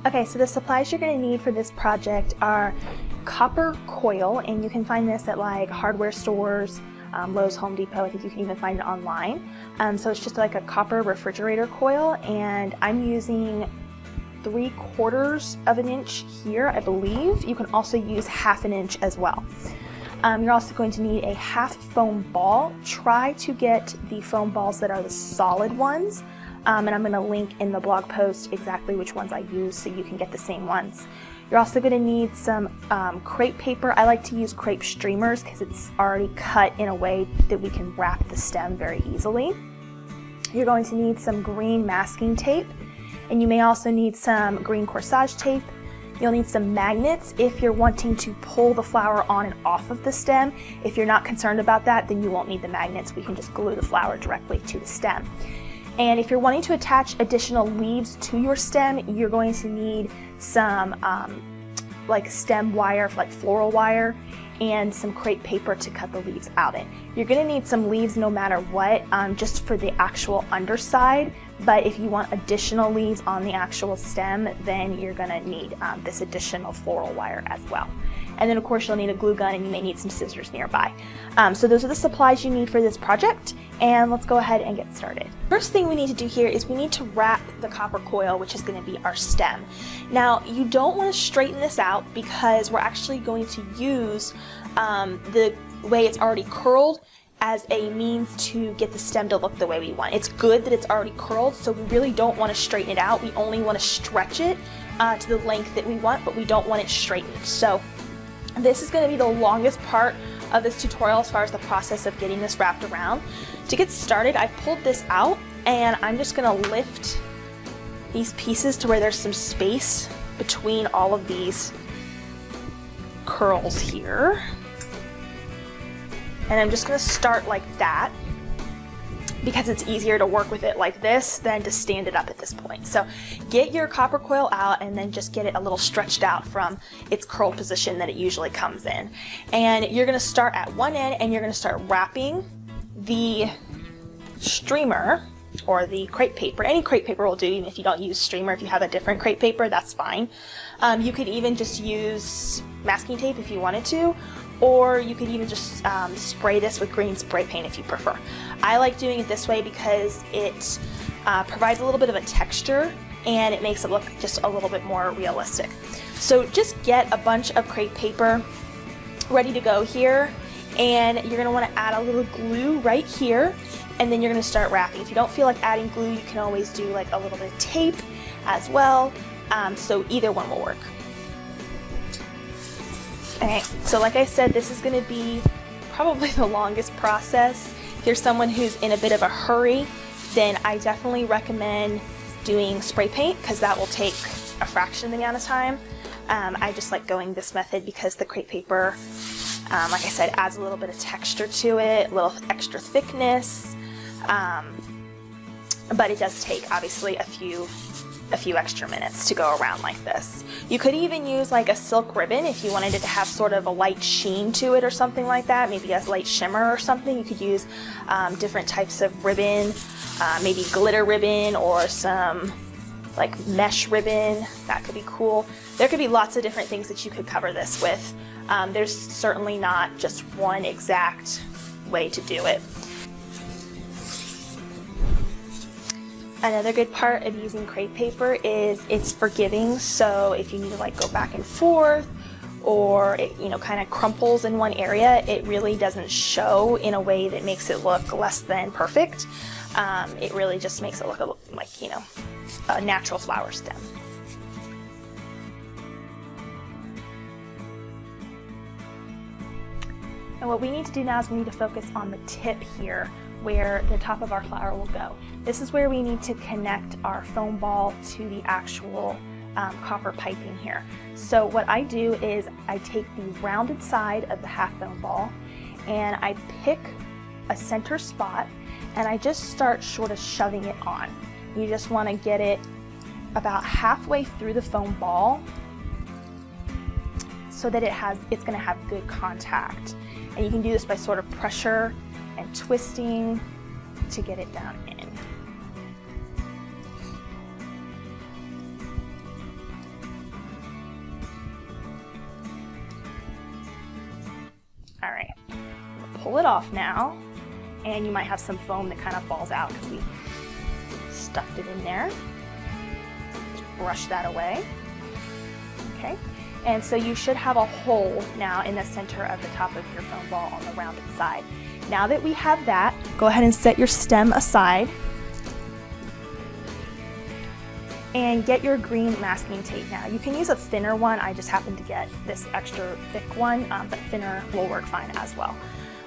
Okay, so the supplies you're going to need for this project are copper coil, and you can find this at like hardware stores, Lowe's, Home Depot. I think you can even find it online. So it's just like a copper refrigerator coil, and I'm using 3/4 of an inch here, I believe. You can also use 1/2 inch as well. You're also going to need a half foam ball. Try to get the foam balls that are the solid ones. And I'm going to link in the blog post exactly which ones I use so you can get the same ones. You're also going to need some crepe paper. I like to use crepe streamers because it's already cut in a way that we can wrap the stem very easily. You're going to need some green masking tape, and you may also need some green corsage tape. You'll need some magnets if you're wanting to pull the flower on and off of the stem. If you're not concerned about that, then you won't need the magnets. We can just glue the flower directly to the stem. And if you're wanting to attach additional leaves to your stem, you're going to need some like stem wire, like floral wire, and some crepe paper to cut the leaves out in. You're going to need some leaves no matter what, just for the actual underside, but if you want additional leaves on the actual stem, then you're going to need this additional floral wire as well. And then of course you'll need a glue gun, and you may need some scissors nearby. So those are the supplies you need for this project, and let's go ahead and get started. First thing we need to do here is we need to wrap the copper coil, which is going to be our stem. Now you don't want to straighten this out because we're actually going to use the way it's already curled as a means to get the stem to look the way we want. It's good that it's already curled, so we really don't want to straighten it out. We only want to stretch it to the length that we want, but we don't want it straightened. So this is going to be the longest part of this tutorial as far as the process of getting this wrapped around. To get started, I've pulled this out, and I'm just going to lift these pieces to where there's some space between all of these curls here. And I'm just going to start like that because it's easier to work with it like this than to stand it up at this point. So get your copper coil out and then just get it a little stretched out from its curled position that it usually comes in. And you're going to start at one end, and you're going to start wrapping the streamer or the crepe paper. Any crepe paper will do, even if you don't use streamer. If you have a different crepe paper, that's fine. You could even just use masking tape if you wanted to, or you could even just spray this with green spray paint if you prefer. I like doing it this way because it provides a little bit of a texture, and it makes it look just a little bit more realistic. So just get a bunch of crepe paper ready to go here, and you're going to want to add a little glue right here, and then you're going to start wrapping. If you don't feel like adding glue, you can always do like a little bit of tape as well, so either one will work. Okay, so like I said, this is going to be probably the longest process. If you're someone who's in a bit of a hurry, then I definitely recommend doing spray paint because that will take a fraction of the amount of time. I just like going this method because the crepe paper, like I said, adds a little bit of texture to it, a little extra thickness, but it does take obviously a few extra minutes to go around like this. You could even use like a silk ribbon if you wanted it to have sort of a light sheen to it or something like that, maybe a light shimmer or something. You could use different types of ribbon, maybe glitter ribbon or some like mesh ribbon. That could be cool. There could be lots of different things that you could cover this with. There's certainly not just one exact way to do it. Another good part of using crepe paper is it's forgiving, so if you need to like go back and forth or it, you know, kind of crumples in one area, it really doesn't show in a way that makes it look less than perfect. It really just makes it look like, you know, a natural flower stem. And what we need to do now is we need to focus on the tip here where the top of our flower will go. This is where we need to connect our foam ball to the actual copper piping here. So what I do is I take the rounded side of the half foam ball and I pick a center spot and I just start sort of shoving it on. You just want to get it about halfway through the foam ball so that it's going to have good contact. And you can do this by sort of pressure and twisting to get it down in. All right, pull it off now, and you might have some foam that kind of falls out because we stuffed it in there. Just brush that away. Okay, and so you should have a hole now in the center of the top of your foam ball on the rounded side. Now that we have that, go ahead and set your stem aside and get your green masking tape now. You can use a thinner one. I just happen to get this extra thick one, but thinner will work fine as well.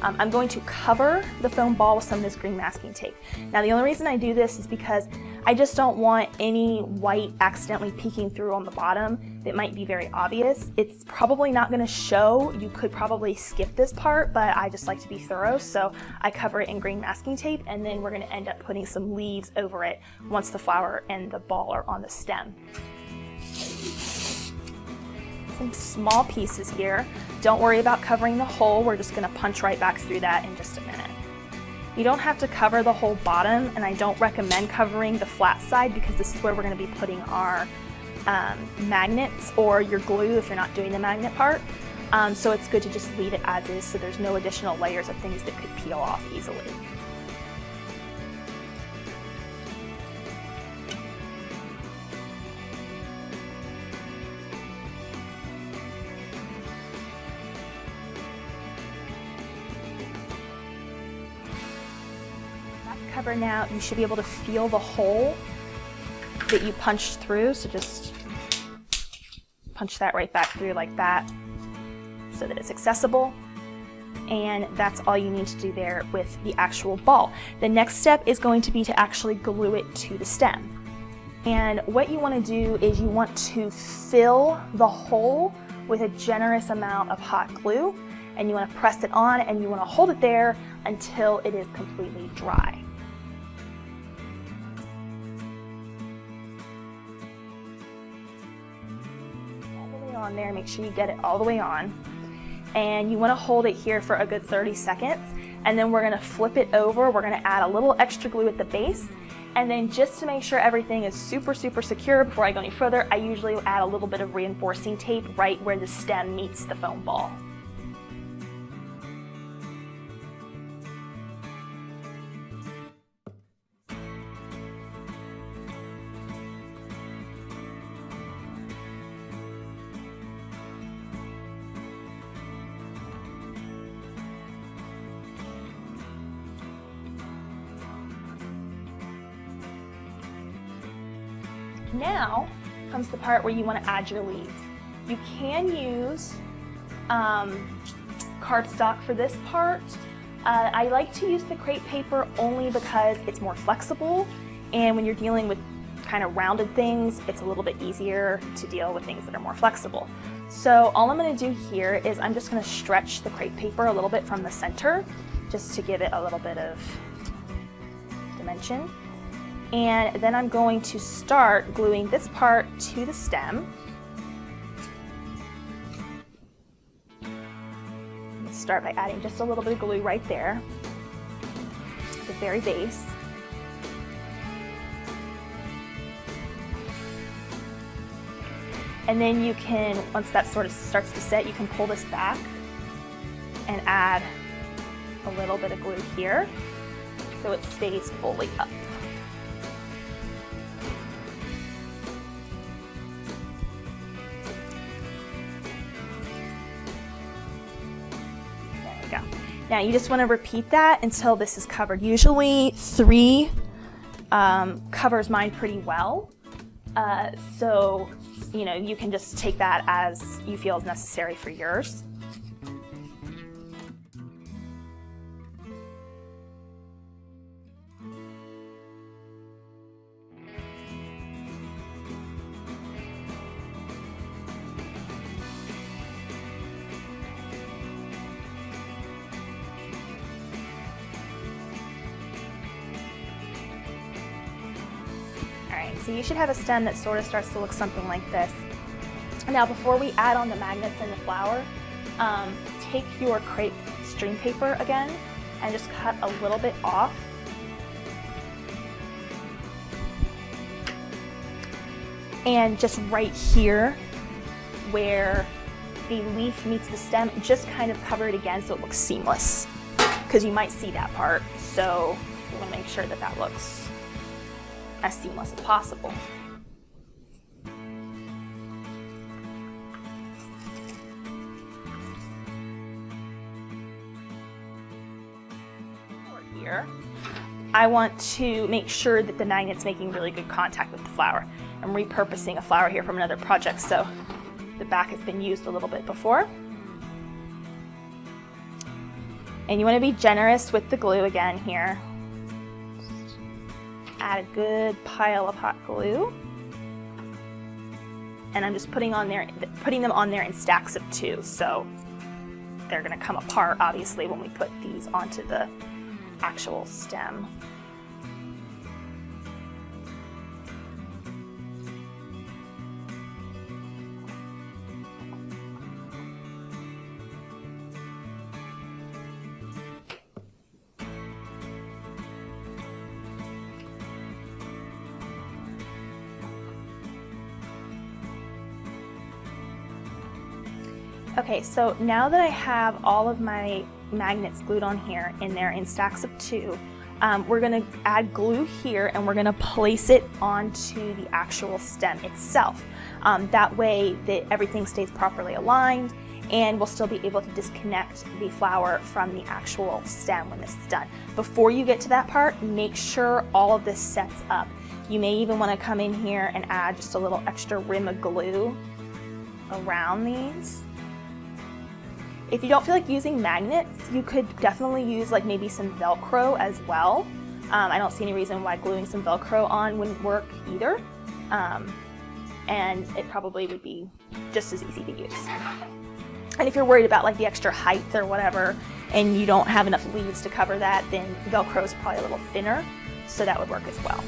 I'm going to cover the foam ball with some of this green masking tape. Now the only reason I do this is because I just don't want any white accidentally peeking through on the bottom that might be very obvious. It's probably not going to show. You could probably skip this part, but I just like to be thorough, so I cover it in green masking tape, and then we're going to end up putting some leaves over it once the flower and the ball are on the stem. Some small pieces here. Don't worry about covering the hole. We're just going to punch right back through that in just a minute. You don't have to cover the whole bottom, and I don't recommend covering the flat side because this is where we're going to be putting our magnets or your glue if you're not doing the magnet part. So it's good to just leave it as is so there's no additional layers of things that could peel off easily. Cover now, you should be able to feel the hole that you punched through, so just punch that right back through like that so that it's accessible, and that's all you need to do there with the actual ball. The next step is going to be to actually glue it to the stem, and what you want to do is you want to fill the hole with a generous amount of hot glue, and you want to press it on and you want to hold it there until it is completely dry. On there, make sure you get it all the way on, and you want to hold it here for a good 30 seconds, and then we're going to flip it over. We're going to add a little extra glue at the base, and then just to make sure everything is super secure, before I go any further, I usually add a little bit of reinforcing tape right where the stem meets the foam ball. Now comes the part where you want to add your leaves. You can use cardstock for this part. I like to use the crepe paper only because it's more flexible, and when you're dealing with kind of rounded things, it's a little bit easier to deal with things that are more flexible. So all I'm going to do here is I'm just going to stretch the crepe paper a little bit from the center just to give it a little bit of dimension. And then I'm going to start gluing this part to the stem. Start by adding just a little bit of glue right there at the very base. And then you can, once that sort of starts to set, you can pull this back and add a little bit of glue here so it stays fully up. Now you just want to repeat that until this is covered. Usually 3 covers mine pretty well. So, you know, you can just take that as you feel is necessary for yours. So you should have a stem that sort of starts to look something like this. Now before we add on the magnets and the flower, take your crepe stream paper again and just cut a little bit off. And just right here where the leaf meets the stem, just kind of cover it again so it looks seamless, because you might see that part. So we want to make sure that that looks as seamless as possible. Here, I want to make sure that the magnet's making really good contact with the flower. I'm repurposing a flower here from another project, so the back has been used a little bit before. And you want to be generous with the glue again here. Just add a good pile of hot glue. And I'm just putting them on there in stacks of 2, so they're going to come apart obviously when we put these onto the actual stem. Okay, so now that I have all of my magnets glued on here and they're in stacks of 2, we're going to add glue here and we're going to place it onto the actual stem itself. That way that everything stays properly aligned and we'll still be able to disconnect the flower from the actual stem when this is done. Before you get to that part, make sure all of this sets up. You may even want to come in here and add just a little extra rim of glue around these. If you don't feel like using magnets, you could definitely use like maybe some Velcro as well. I don't see any reason why gluing some Velcro on wouldn't work either. And it probably would be just as easy to use. And if you're worried about like the extra height or whatever, and you don't have enough leaves to cover that, then Velcro is probably a little thinner, so that would work as well.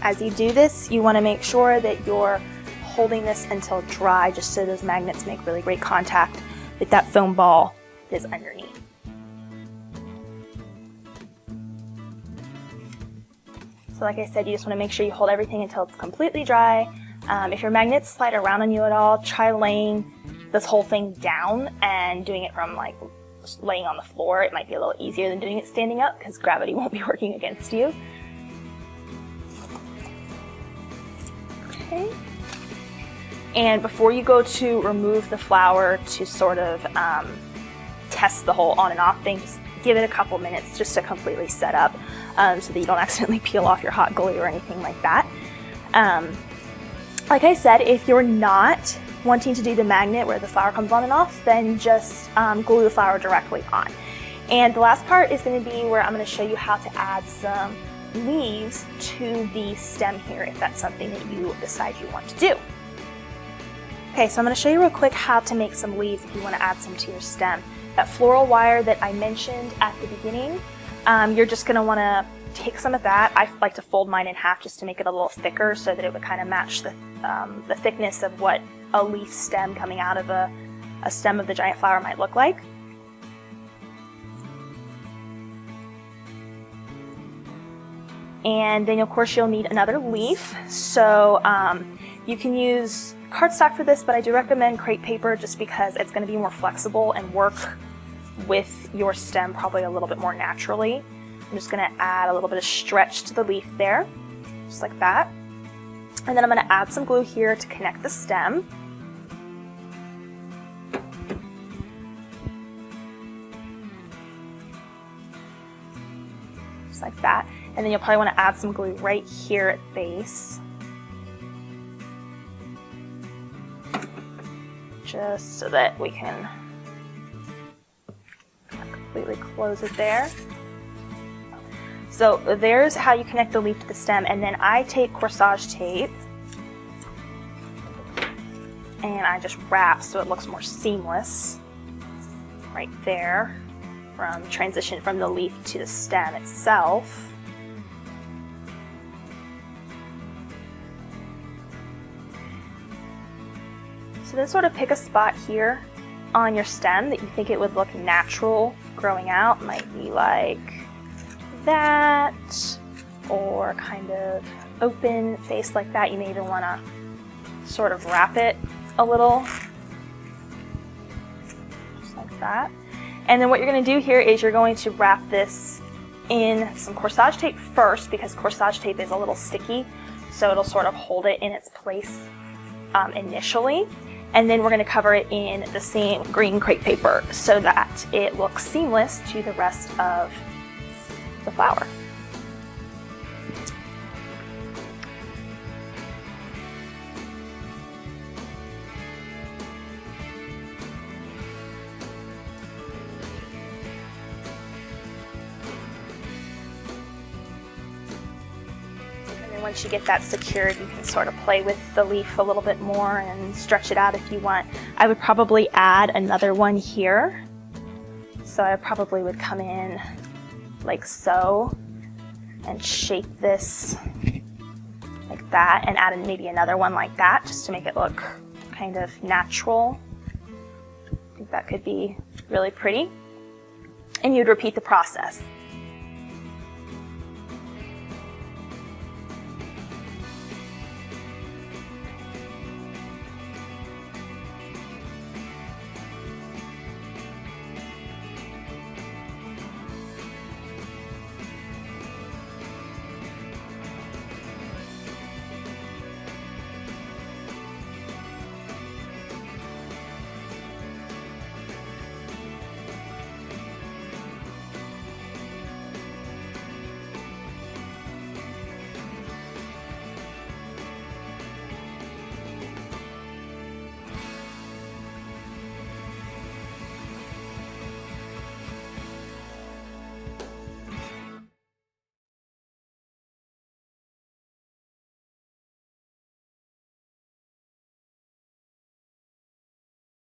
As you do this, you want to make sure that you're holding this until dry, just so those magnets make really great contact with that foam ball that is underneath. So like I said, you just want to make sure you hold everything until it's completely dry. If your magnets slide around on you at all, try laying this whole thing down and doing it from like laying on the floor. It might be a little easier than doing it standing up because gravity won't be working against you. Okay. And before you go to remove the flower to sort of test the whole on and off thing, just give it a couple minutes just to completely set up so that you don't accidentally peel off your hot glue or anything like that. Like I said, if you're not wanting to do the magnet where the flower comes on and off, then just glue the flower directly on. And the last part is going to be where I'm going to show you how to add some leaves to the stem here if that's something that you decide you want to do. Okay, so I'm going to show you real quick how to make some leaves if you want to add some to your stem. That floral wire that I mentioned at the beginning, you're just going to want to take some of that. I like to fold mine in half just to make it a little thicker so that it would kind of match the thickness of what a leaf stem coming out of a stem of the giant flower might look like. And then of course you'll need another leaf. So you can use cardstock for this, but I do recommend crepe paper just because it's going to be more flexible and work with your stem probably a little bit more naturally. I'm just going to add a little bit of stretch to the leaf there, just like that. And then I'm going to add some glue here to connect the stem. Just like that. And then you'll probably want to add some glue right here at the base. Just so that we can completely close it there. So there's how you connect the leaf to the stem, and then I take corsage tape and I just wrap so it looks more seamless right there from transition from the leaf to the stem itself. So then sort of pick a spot here on your stem that you think it would look natural growing out. Might be like that, or kind of open face like that. You may even want to sort of wrap it a little, just like that. And then what you're going to do here is you're going to wrap this in some corsage tape first, because corsage tape is a little sticky, so it'll sort of hold it in its place initially. And then we're going to cover it in the same green crepe paper so that it looks seamless to the rest of the flower. Once you get that secured, you can sort of play with the leaf a little bit more and stretch it out if you want. I would probably add another one here. So I probably would come in like so and shape this like that and add in maybe another one like that just to make it look kind of natural. I think that could be really pretty. And you'd repeat the process.